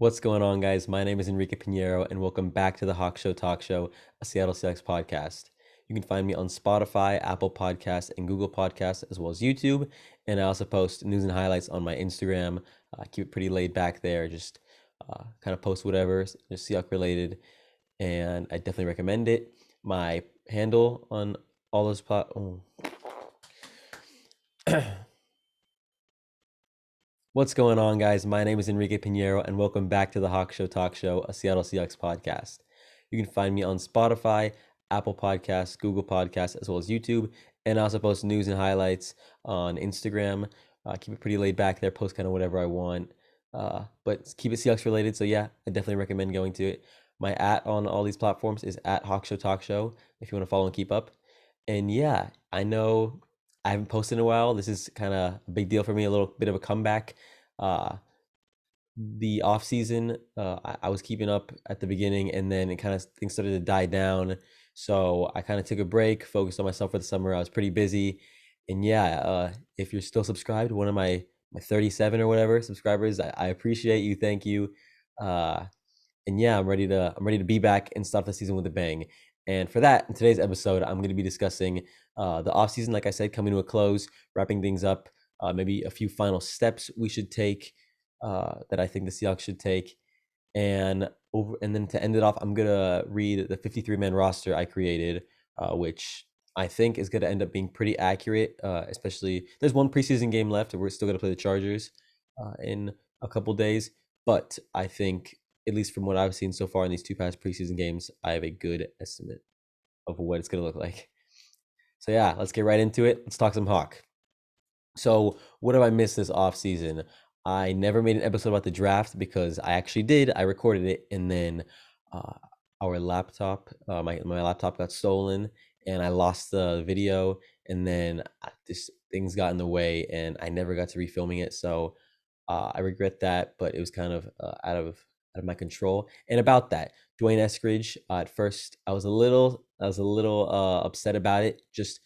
What's going on, guys? My name is Enrique Pinheiro, and welcome back to the Hawk Show Talk Show, a Seattle Seahawks podcast. You can find me on Spotify, Apple Podcasts, and Google Podcasts, as well as YouTube. And I also post news and highlights on my Instagram. I keep it pretty laid back there, just kind of post whatever, just Seahawks related. And I definitely recommend it. My handle on all those What's going on, guys? My name is Enrique Pinheiro, and welcome back to the Hawk Show Talk Show, a Seattle Seahawks podcast. You can find me on Spotify, Apple Podcasts, Google Podcasts, as well as YouTube, and I also post news and highlights on Instagram. Keep it pretty laid back there, post kind of whatever I want, but keep it Seahawks related. So yeah, I definitely recommend going to it. My on all these platforms is at Hawk Show Talk Show if you want to follow and keep up. And yeah, I know I haven't posted in a while. This is kind of a big deal for me, a little bit of a comeback. The off season, I was keeping up at the beginning, and then it kind of things started to die down. So I kind of took a break, focused on myself for the summer. I was pretty busy, and yeah, if you're still subscribed, one of my 37 or whatever subscribers, I appreciate you. Thank you. And yeah, I'm ready to be back and start the season with a bang. And for that, in today's episode, I'm going to be discussing the offseason, like I said, coming to a close, wrapping things up, maybe a few final steps we should take that I think the Seahawks should take. And then to end it off, I'm going to read the 53-man roster I created, which I think is going to end up being pretty accurate, especially there's one preseason game left, and we're still going to play the Chargers in a couple days. But I think, at least from what I've seen so far in these two past preseason games, I have a good estimate of what it's going to look like. So yeah, let's get right into it. Let's talk some Hawk. So what have I missed this offseason? I never made an episode about the draft because I actually did. I recorded it, and then our laptop, my laptop got stolen, and I lost the video, and then just things got in the way, and I never got to refilming it. So I regret that, but it was kind of out of my control. And about that, Dwayne Estrich, at first I was a little upset about it. Just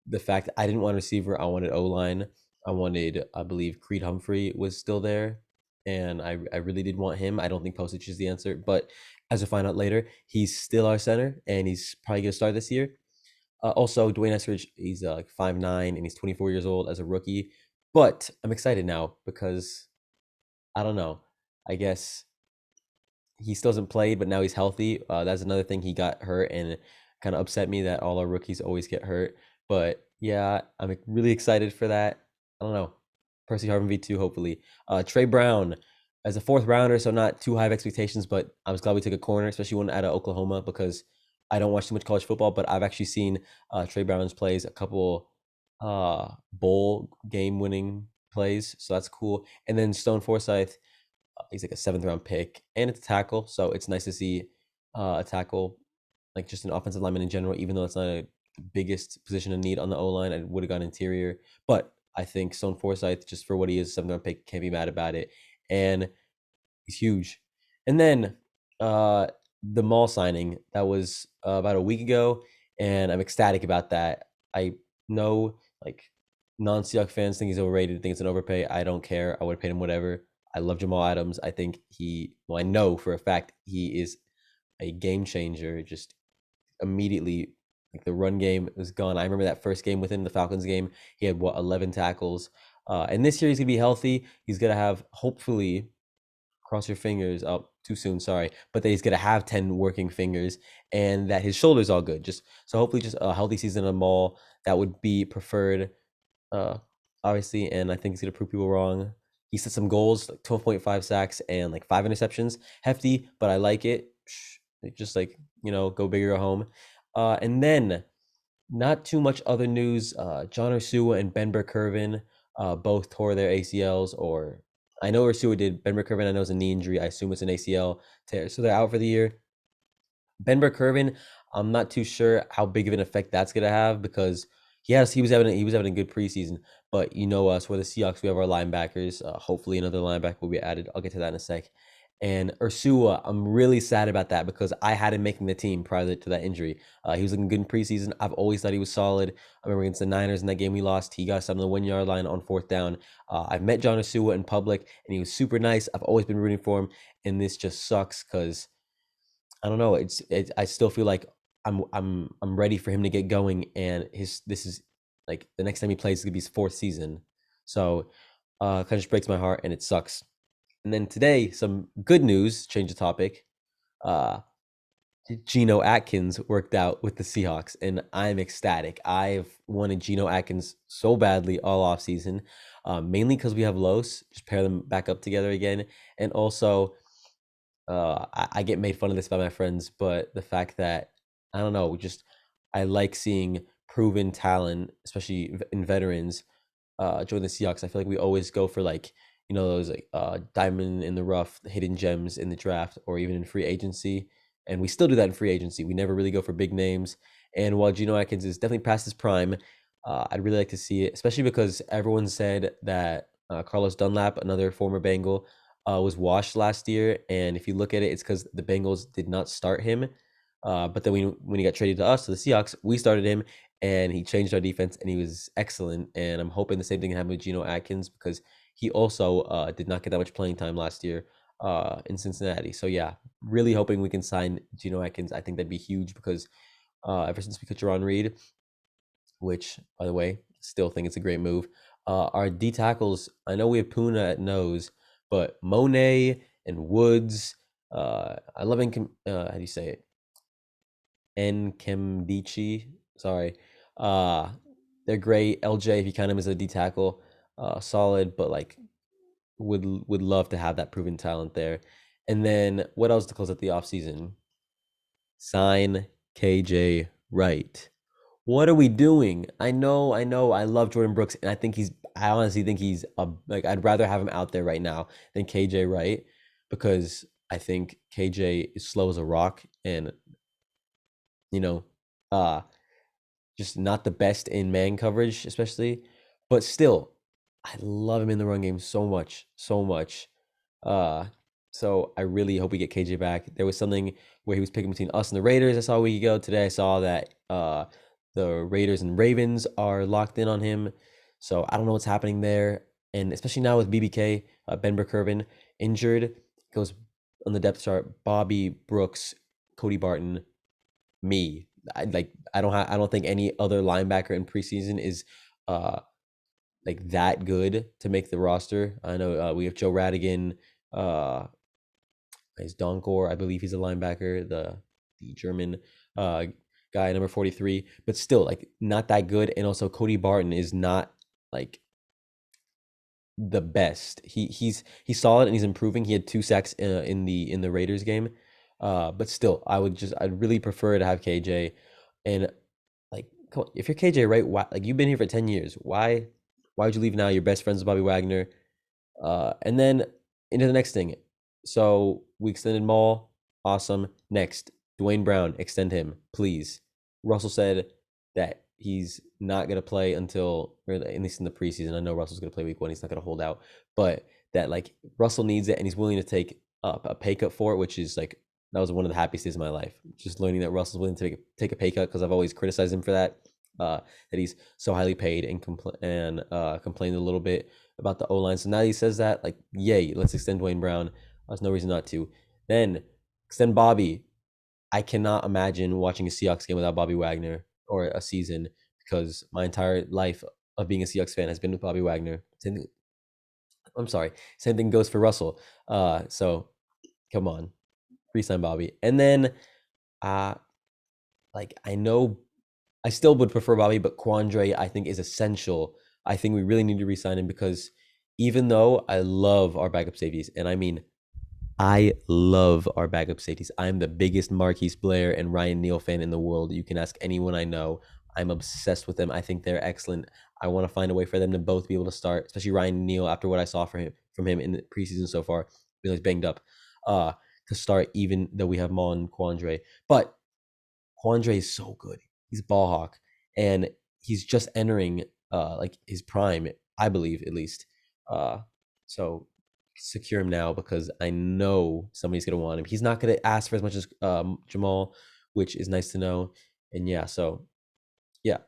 the fact that I didn't want a receiver, I wanted O-line. I believe Creed Humphrey was still there, and I really did want him. I don't think Postage is the answer, but as we'll find out later, he's still our center, and he's probably going to start this year. Also, Dwayne Estrich, he's like 5'9", and he's 24 years old as a rookie. But I'm excited now because I don't know. I guess he still hasn't played, but now he's healthy. That's another thing. He got hurt, and it kind of upset me that all our rookies always get hurt. But yeah, I'm really excited for that. I don't know. Percy Harvin V2, hopefully. Trey Brown as a fourth rounder, so not too high of expectations, but I was glad we took a corner, especially one out of Oklahoma, because I don't watch too much college football, but I've actually seen Trey Brown's plays, a couple bowl game winning plays, so that's cool. And then Stone Forsyth, he's like a 7th-round pick, and it's a tackle, so it's nice to see a tackle, like just an offensive lineman in general, even though it's not a biggest position of need on the O-line. I would have gone interior, but I think Stone Forsyth, just for what he is, 7th-round pick, can't be mad about it, and he's huge. And then the Mall signing, that was about a week ago, and I'm ecstatic about that. I know, like, non-Seahawks fans think he's overrated, think it's an overpay. I don't care. I would have paid him whatever. I love Jamal Adams. I think I know for a fact he is a game changer. Just immediately, like, the run game was gone. I remember that first game within the Falcons game, he had 11 tackles. And this year he's gonna be healthy. He's gonna have, hopefully, cross your fingers. Oh, too soon, sorry. But that he's gonna have 10 working fingers, and that his shoulder's all good. Just so hopefully, just a healthy season in the Mall. That would be preferred, obviously. And I think he's gonna prove people wrong. He set some goals, like 12.5 sacks and like 5 interceptions. Hefty, but I like it. Just like, go big or go home. And then not too much other news. John Ursua and Ben Burkervin both tore their ACLs, or I know Ursua did. Ben Burkervin, I know, is a knee injury. I assume it's an ACL tear, so they're out for the year. Ben Burkervin, I'm not too sure how big of an effect that's gonna have, because he was having a good preseason, but us, we're the Seahawks. We have our linebackers. Hopefully, another linebacker will be added. I'll get to that in a sec. And Ursua, I'm really sad about that because I had him making the team prior to that injury. He was looking good in preseason. I've always thought he was solid. I remember against the Niners in that game we lost, he got us on the 1 yard line on fourth down. I've met John Ursua in public, and he was super nice. I've always been rooting for him, and this just sucks because I don't know. I still feel like I'm ready for him to get going, and this is like the next time he plays is gonna be his fourth season. So kind of just breaks my heart, and it sucks. And then today, some good news. Change the topic. Uh, Geno Atkins worked out with the Seahawks, and I'm ecstatic. I've wanted Geno Atkins so badly all offseason, mainly because we have Los. Just pair them back up together again, and also I get made fun of this by my friends, but the fact that I don't know, just I like seeing proven talent, especially in veterans, join the Seahawks. I feel like we always go for like those like diamond in the rough, hidden gems in the draft, or even in free agency, and we still do that in free agency. We never really go for big names. And while Geno Atkins is definitely past his prime, I'd really like to see it, especially because everyone said that Carlos Dunlap, another former Bengal, was washed last year, and if you look at it, it's because the Bengals did not start him. But then when he got traded to us, to the Seahawks, we started him, and he changed our defense, and he was excellent. And I'm hoping the same thing can happen with Geno Atkins because he also did not get that much playing time last year in Cincinnati. So yeah, really hoping we can sign Geno Atkins. I think that'd be huge because ever since we got Jaron Reed, which by the way, still think it's a great move. Our D tackles, I know we have Puna at nose, but Monet and Woods. I love how do you say it? Nkemdichi. Sorry. Uh, they're great. LJ, if you count him as a D tackle, solid, but like would love to have that proven talent there. And then what else to close out the offseason? Sign KJ Wright. What are we doing? I love Jordan Brooks, and I honestly think he's like I'd rather have him out there right now than KJ Wright because I think KJ is slow as a rock and you know, uh just not the best in man coverage, especially. But still, I love him in the run game so much, so much. Uh, so I really hope we get KJ back. There was something where he was picking between us and the Raiders. I saw a week ago. Today I saw that the Raiders and Ravens are locked in on him. So I don't know what's happening there. And especially now with BBK, Ben Burkervin injured, goes on the depth chart. Bobby Brooks, Cody Barton, me. I don't think any other linebacker in preseason is uh like that good to make the roster. I know we have Joe Radigan, uh is Donkor, I believe he's a linebacker, the German uh guy number 43, but still like not that good. And also Cody Barton is not like the best. He's solid and he's improving. He had 2 sacks in the Raiders game. But still I'd really prefer to have KJ. And like come on, if you're KJ, right? Why, like you've been here for 10 years. Why would you leave now? You're best friends with Bobby Wagner. And then into the next thing. So we extended Maul. Awesome. Next, Dwayne Brown, extend him, please. Russell said that he's not going to play until, or at least in the preseason. I know Russell's going to play week 1. He's not going to hold out, but that like Russell needs it and he's willing to take a pay cut for it, which is like, that was one of the happiest days of my life. Just learning that Russell's willing to take a pay cut because I've always criticized him for that. That he's so highly paid and complained a little bit about the O line. So now he says that, like, yay, let's extend Dwayne Brown. There's no reason not to. Then extend Bobby. I cannot imagine watching a Seahawks game without Bobby Wagner or a season because my entire life of being a Seahawks fan has been with Bobby Wagner. I'm sorry. Same thing goes for Russell. So come on, re-sign Bobby. And then, like I know I still would prefer Bobby, but Quandre I think is essential. I think we really need to re-sign him because even though I love our backup safeties, and I mean I love our backup safeties. I'm the biggest Marquise Blair and Ryan Neal fan in the world. You can ask anyone I know. I'm obsessed with them. I think they're excellent. I want to find a way for them to both be able to start, especially Ryan Neal after what I saw from him in the preseason so far. Being like banged up, uh, to start even though we have Maul and Quandre. But Quandre is so good. He's a ball hawk, and he's just entering like his prime, I believe at least. Uh, so secure him now because I know somebody's gonna want him. He's not gonna ask for as much as Jamal, which is nice to know. And yeah, so yeah,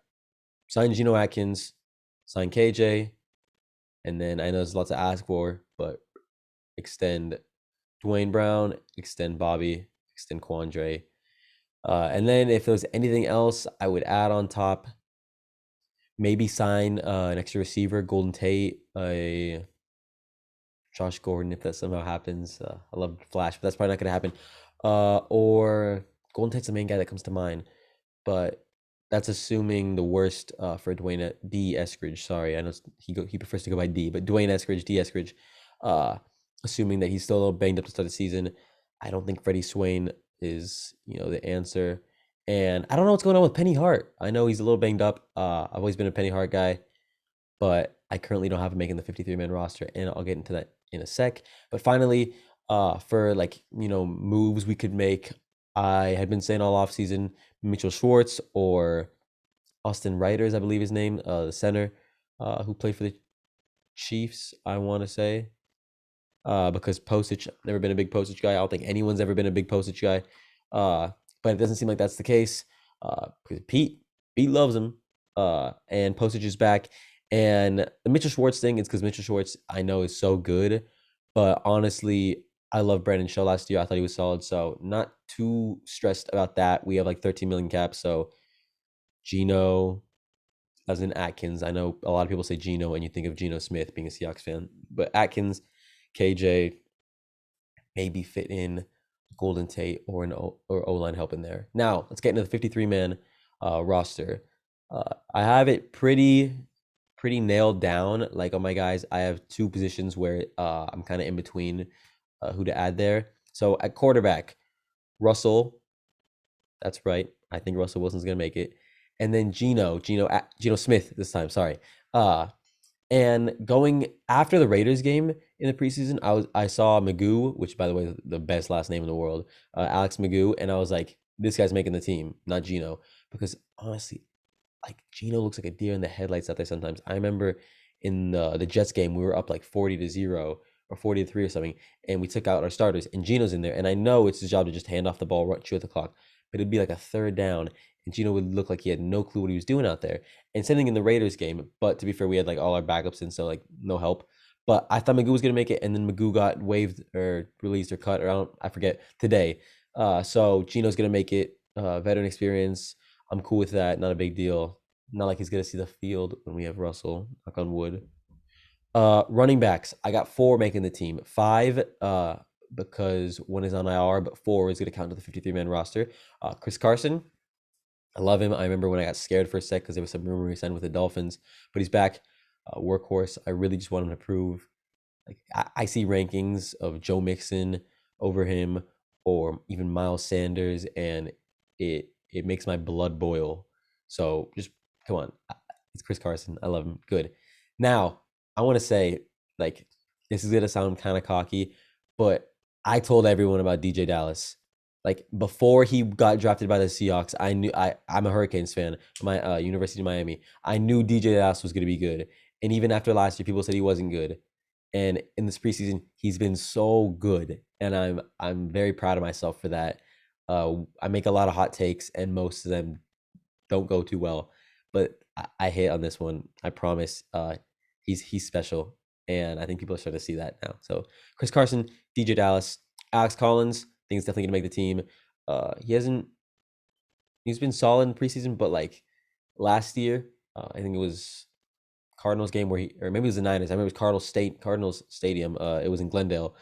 sign Geno Atkins, sign KJ, and then I know there's a lot to ask for, but extend Dwayne Brown, extend Bobby, extend Quandre. And then if there was anything else, I would add on top, maybe sign an extra receiver, Golden Tate, a Josh Gordon, if that somehow happens. I love Flash, but that's probably not going to happen. Or Golden Tate's the main guy that comes to mind, but that's assuming the worst for Dwayne D. Eskridge. Sorry, I know he prefers to go by D, but Dwayne Eskridge, D. Eskridge, assuming that he's still a little banged up to start the season. I don't think Freddie Swain is the answer. And I don't know what's going on with Penny Hart. I know he's a little banged up. I've always been a Penny Hart guy, but I currently don't have him making the 53-man roster, and I'll get into that in a sec. But finally, for moves we could make, I had been saying all offseason Mitchell Schwartz or Austin Reiters, I believe his name, the center, who played for the Chiefs, I want to say. Because Postage, never been a big Postage guy. I don't think anyone's ever been a big Postage guy. But it doesn't seem like that's the case. Because Pete loves him. And Postage is back. And the Mitchell Schwartz thing is because Mitchell Schwartz, I know, is so good. But honestly, I love Brandon Shaw last year. I thought he was solid. So not too stressed about that. We have like 13 million cap. So Geno, as in Atkins. I know a lot of people say Geno and you think of Geno Smith being a Seahawks fan. But Atkins, KJ, maybe fit in Golden Tate or an O-line help in there. Now, let's get into the 53-man roster. I have it pretty nailed down. Like, oh my guys, I have two positions where I'm kind of in between who to add there. So at quarterback, Russell. That's right. I think Russell Wilson's gonna make it. And then Geno Smith this time. Sorry. And going after the Raiders game in the preseason, I saw Magoo, which by the way is the best last name in the world, Alex Magoo, and I was like, this guy's making the team, not Geno, because honestly, like Geno looks like a deer in the headlights out there sometimes. I remember in the Jets game, we were up like 40-0 or 40-3 or something, and we took out our starters, and Geno's in there, and I know it's his job to just hand off the ball, chew at the clock, but it'd be like a third down, and Geno would look like he had no clue what he was doing out there. And same thing in the Raiders game, but to be fair, we had like all our backups in, so like no help. But I thought Magoo was gonna make it, and then Magoo got waived or released or cut, or I forget today. So Geno's gonna make it. Veteran experience. I'm cool with that. Not a big deal. Not like he's gonna see the field when we have Russell. Knock on wood. Running backs. I got 4 making the team. 5 because one is on IR, but 4 is gonna count to the 53-man roster. Chris Carson. I love him. I remember when I got scared for a sec because there was some rumor he signed with the Dolphins, but he's back. Workhorse. I really just want him to prove. Like I see rankings of Joe Mixon over him, or even Miles Sanders, and it makes my blood boil. So just come on, it's Chris Carson. I love him. Good. Now I want to say, like, this is gonna sound kind of cocky, but I told everyone about DJ Dallas. Like before he got drafted by the Seahawks, I knew I'm a Hurricanes fan. My University of Miami. I knew DJ Dallas was gonna be good, and even after last year, people said he wasn't good. And in this preseason, he's been so good, and I'm very proud of myself for that. I make a lot of hot takes, and most of them don't go too well, but I hit on this one. I promise. He's special, and I think people are starting to see that now. So Chris Carson, DJ Dallas, Alex Collins, I think he's definitely gonna make the team. He's been solid in preseason, but like last year, I think it was Cardinals game where or maybe it was the Niners. I remember it was Cardinals Stadium. It was in Glendale.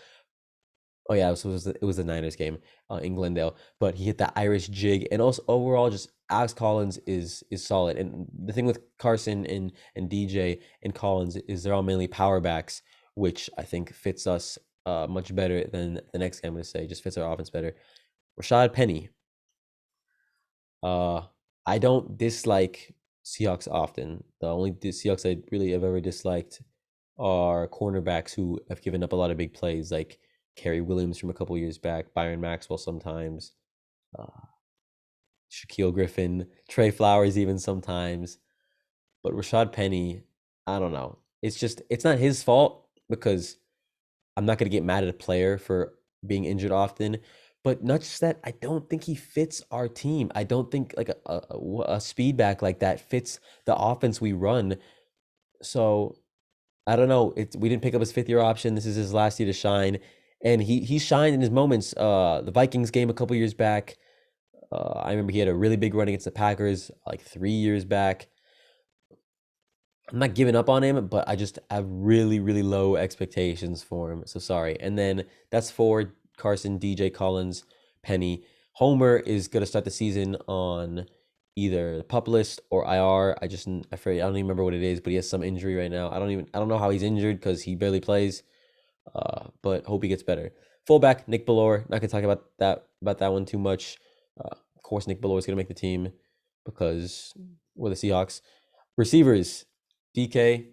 Oh yeah, it was the Niners game in Glendale. But he hit the Irish jig, and also overall, just Alex Collins is solid. And the thing with Carson and DJ and Collins is they're all mainly power backs, which I think fits us much better than the next guy I'm going to say. Just fits our offense better. Rashad Penny. I don't dislike Seahawks often. The only Seahawks I really have ever disliked are cornerbacks who have given up a lot of big plays, like Kerry Williams from a couple years back, Byron Maxwell sometimes, Shaquille Griffin, Trey Flowers even sometimes. But Rashad Penny, I don't know. It's not his fault because I'm not gonna get mad at a player for being injured often, but not just that. I don't think he fits our team. I don't think like a speed back like that fits the offense we run. So I don't know. We didn't pick up his 5th-year option. This is his last year to shine, and he shined in his moments. The Vikings game a couple years back. I remember he had a really big run against the Packers like 3 years back. I'm not giving up on him, but I just have really, really low expectations for him. So sorry. And then that's for Carson, DJ Collins, Penny. Homer is going to start the season on either the pup list or IR. I don't even remember what it is, but he has some injury right now. I don't know how he's injured because he barely plays. But hope he gets better. Fullback Nick Bellore. Not gonna talk about that one too much. Of course, Nick Bellore is gonna make the team because we're the Seahawks. Receivers DK,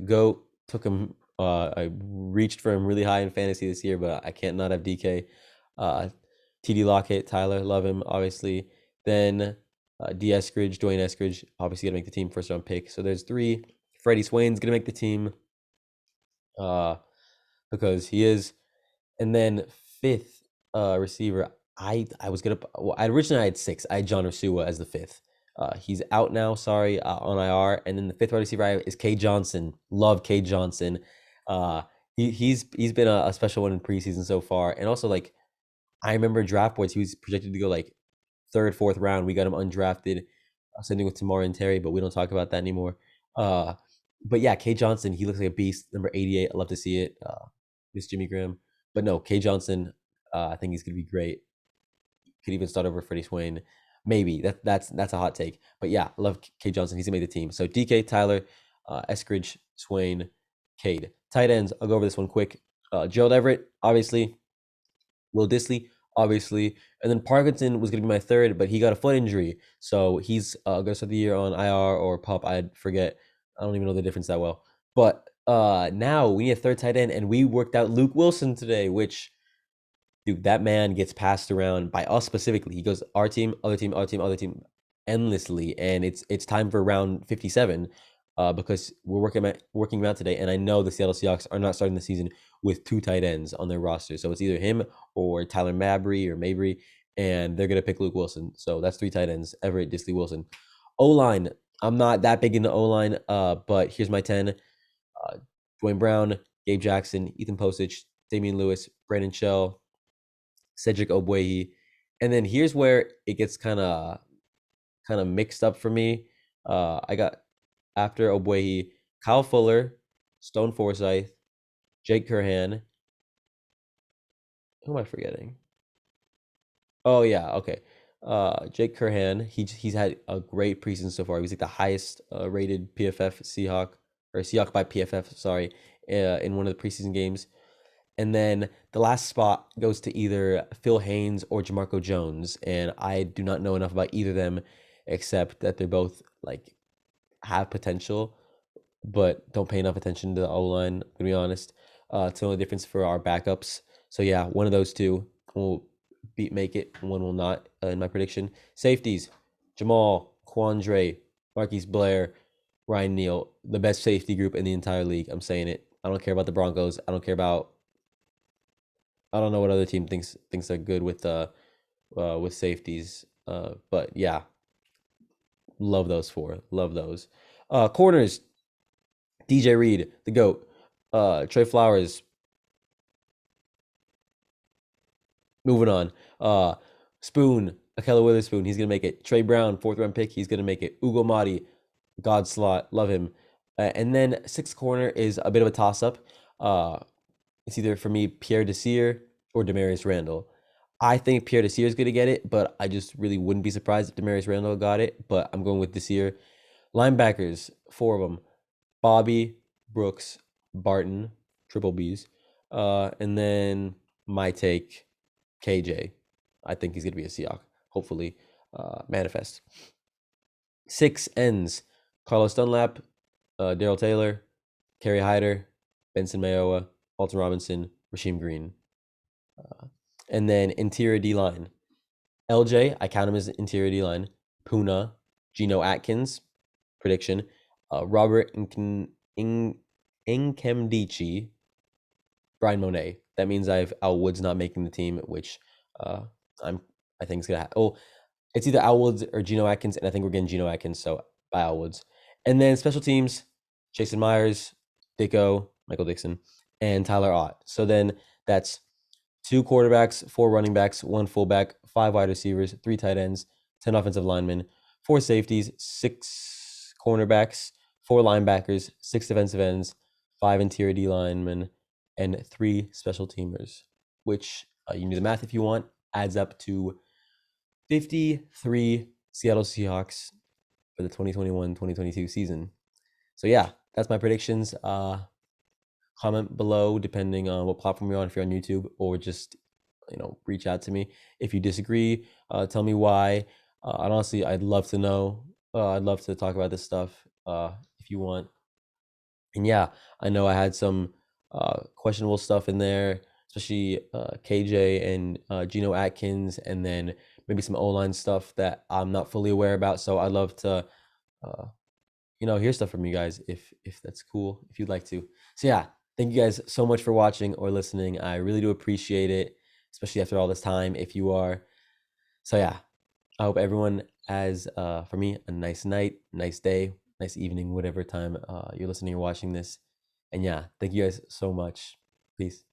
GOAT, took him. I reached for him really high in fantasy this year, but I can't not have DK. TD Lockett, Tyler, love him, obviously. Then D. Eskridge, Dwayne Eskridge, obviously going to make the team, first round pick. So there's 3. Freddie Swain's going to make the team because he is. And then 5th receiver, I originally had 6. I had John Ursua as the 5th. He's out now, sorry, on IR. And then the 5th wide receiver I have is K. Johnson. Love K. Johnson. He's been a special one in preseason so far. And also, like, I remember draft boards, he was projected to go like 3rd, 4th round. We got him undrafted, sending with Tamar and Terry, but we don't talk about that anymore. But yeah, K. Johnson, he looks like a beast. Number 88, I love to see it. Miss Jimmy Graham. But no, K. Johnson, I think he's going to be great. Could even start over Freddie Swain. Maybe. That's a hot take. But yeah, I love K. Johnson. He's going to make the team. So DK, Tyler, Eskridge, Swain, Cade. Tight ends, I'll go over this one quick. Gerald Everett, obviously. Will Disley, obviously. And then Parkinson was going to be my 3rd, but he got a foot injury. So he's going to start the year on IR or PUP. I forget. I don't even know the difference that well. But now we need a 3rd tight end, and we worked out Luke Wilson today, which, dude, that man gets passed around by us specifically. He goes our team, other team, other team, other team, endlessly, and it's time for round 57 because we're working him out today, and I know the Seattle Seahawks are not starting the season with 2 tight ends on their roster, so it's either him or Tyler Mabry, and they're gonna pick Luke Wilson. So that's 3 tight ends: Everett, Disley, Wilson. O-line, I'm not that big into O-line, but here's my 10: Dwayne Brown, Gabe Jackson, Ethan Posich, Damian Lewis, Brandon Shell, Cedric Ogbuehi. And then here's where it gets kind of mixed up for me. I got, after Ogbuehi, Kyle Fuller, Stone Forsythe, Jake Curhan. Who am I forgetting? Oh yeah, okay. Jake Curhan. He's had a great preseason so far. He's like the highest rated PFF Seahawk by PFF. Sorry, in one of the preseason games. And then the last spot goes to either Phil Haynes or Jamarco Jones, and I do not know enough about either of them, except that they're both like have potential, but don't pay enough attention to the O line. To be honest, it's the only difference for our backups. So yeah, one of those 2 will make it, one will not, in my prediction. Safeties: Jamal, Quandre, Marquise Blair, Ryan Neal, the best safety group in the entire league. I'm saying it. I don't care about the Broncos. I don't care about. I don't know what other team thinks they're good with safeties. But yeah, love those 4. Love those. Corners: DJ Reed, the GOAT. Trey Flowers. Moving on. Spoon, Akella Witherspoon, he's gonna make it. Trey Brown, 4th round pick, he's gonna make it. Ugo Madi, God slot, love him. And then 6th corner is a bit of a toss up. It's either for me Pierre Desir or Demarius Randall. I think Pierre Desir is gonna get it, but I just really wouldn't be surprised if Demarius Randall got it. But I'm going with Desir. Linebackers, 4 of them: Bobby, Brooks, Barton, triple B's. And then my take, KJ. I think he's going to be a Seahawk. Hopefully, manifest. 6 ends: Carlos Dunlap, Daryl Taylor, Kerry Hyder, Benson Mayowa, Alton Robinson, Rasheem Green. And then interior D-line: LJ, I count him as interior D-line. Puna, Geno Atkins, prediction. Robert Nkemdiche, Brian Monet. That means I have Al Woods not making the team, which uh, I think is gonna. It's either Al Woods or Geno Atkins, and I think we're getting Geno Atkins, so by Al Woods. And then special teams, Jason Myers, Dicko, Michael Dixon, and Tyler Ott. So then that's 2 quarterbacks, 4 running backs, 1 fullback, 5 wide receivers, 3 tight ends, 10 offensive linemen, 4 safeties, 6 cornerbacks, 4 linebackers, 6 defensive ends, 5 interior D linemen, and 3 special teamers, which you can do the math if you want, adds up to 53 Seattle Seahawks for the 2021-2022 season. So yeah, that's my predictions. Comment below depending on what platform you're on, if you're on YouTube, or just reach out to me if you disagree. Tell me why. And honestly, I'd love to know. I'd love to talk about this stuff if you want. And yeah, I know I had some questionable stuff in there, especially KJ and Geno Atkins, and then maybe some O-line stuff that I'm not fully aware about. So I'd love to hear stuff from you guys if that's cool, if you'd like to. So yeah, thank you guys so much for watching or listening. I really do appreciate it, especially after all this time, if you are. So yeah, I hope everyone has, for me, a nice night, nice day, nice evening, whatever time you're listening or watching this. And yeah, thank you guys so much. Peace.